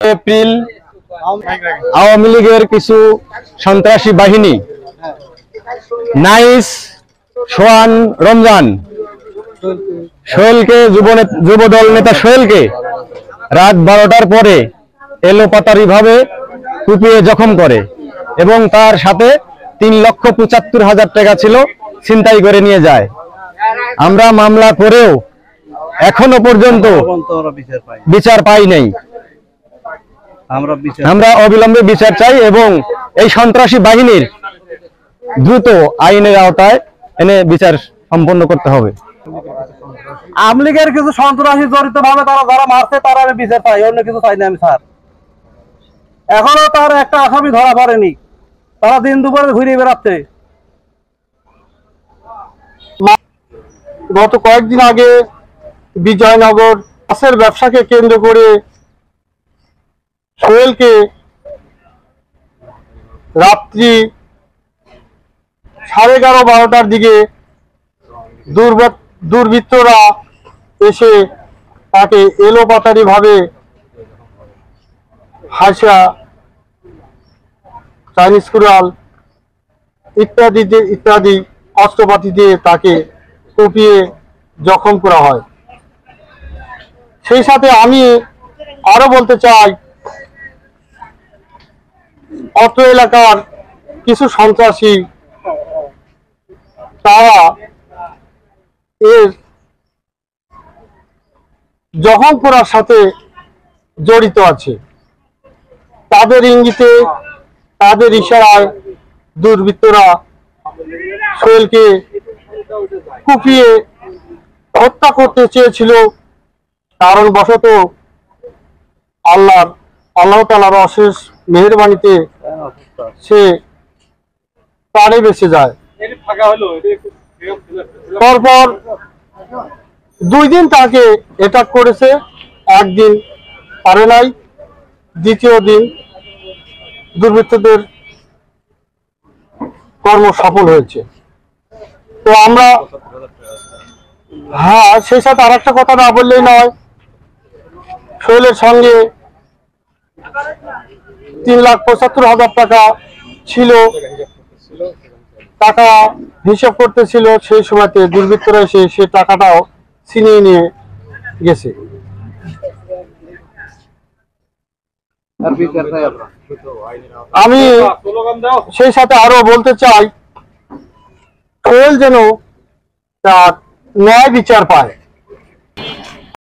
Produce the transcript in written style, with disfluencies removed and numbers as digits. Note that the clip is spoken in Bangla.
এপ্রিল আওয়ামী লীগের কিছু সন্ত্রাসী বাহিনী নাইস, সোহান, রমজান, সোহেলকে যুবদল নেতা সোহেলকে রাত 12টার পরে এলোপাতারি ভাবে কুপিয়ে জখম করে এবং তার সাথে 3,75,000 টাকা ছিল ছিনতাই করে নিয়ে যায়। আমরা মামলা করেও এখনো পর্যন্ত বিচার পাই নাই। আমরা অবিলম্বে বিচার চাই এবং এই সন্ত্রাসী বাহিনীর দ্রুত আইনের আওতায় এনে বিচার সম্পন্ন করতে হবে। আওয়ামী লীগের কিছু সন্ত্রাসী জড়িত ভাবে তারা যারা মারছে তারা আমি বিচার চাই, অন্য কিছু চাই না আমি স্যার। এখনো তার একটা আসামি ধরা পড়েনি, তারা দিন দুপুরে ঘুরে বেড়াচ্ছে। গত কয়েকদিন আগে বিজয়নগর মাছের ব্যবসাকে কেন্দ্র করে সোহেলকে রাত্রি 11:30-12টার দিকে দুর্বৃত্তরা এসে তাকে এলোপাতারি ভাবে হাসা, চাইনিজ কুড়াল ইত্যাদি অস্ত্রপাতি দিয়ে তাকে কুপিয়ে জখম করা হয়। সেই সাথে আমি আরো বলতে চাই, অত্র এলাকার কিছু সন্ত্রাসী তারা এর জখম করার সাথে জড়িত আছে। তাদের ইঙ্গিতে, তাদের ইশারায় দুর্বৃত্তরা সোহেলকে কুপিয়ে হত্যা করতে চেয়েছিল। কারণবশত আল্লাহ তাআলার অশেষ মেহেরবানিতে সে প্রাণে বেঁচে যায়। পরপর 2 দিন তাকে অ্যাটাক করেছে, একদিন পারে নাই, দ্বিতীয় দিন দুর্বৃত্তদের কর্ম সফল হয়েছে। তো আমরা সেই সাথে আর একটা কথা না বললেই নয়, সোহেলের সঙ্গে 3,75,000 টাকা ছিল, টাকা হিসাব করতেছিল। সেই সময়তে দুর্বৃত্তরা এসে সে টাকাটাও ছিনিয়ে নিয়ে গেছে। আমি সেই সাথে আরো বলতে চাই, সোহেল যেন তার ন্যায় বিচার পায়।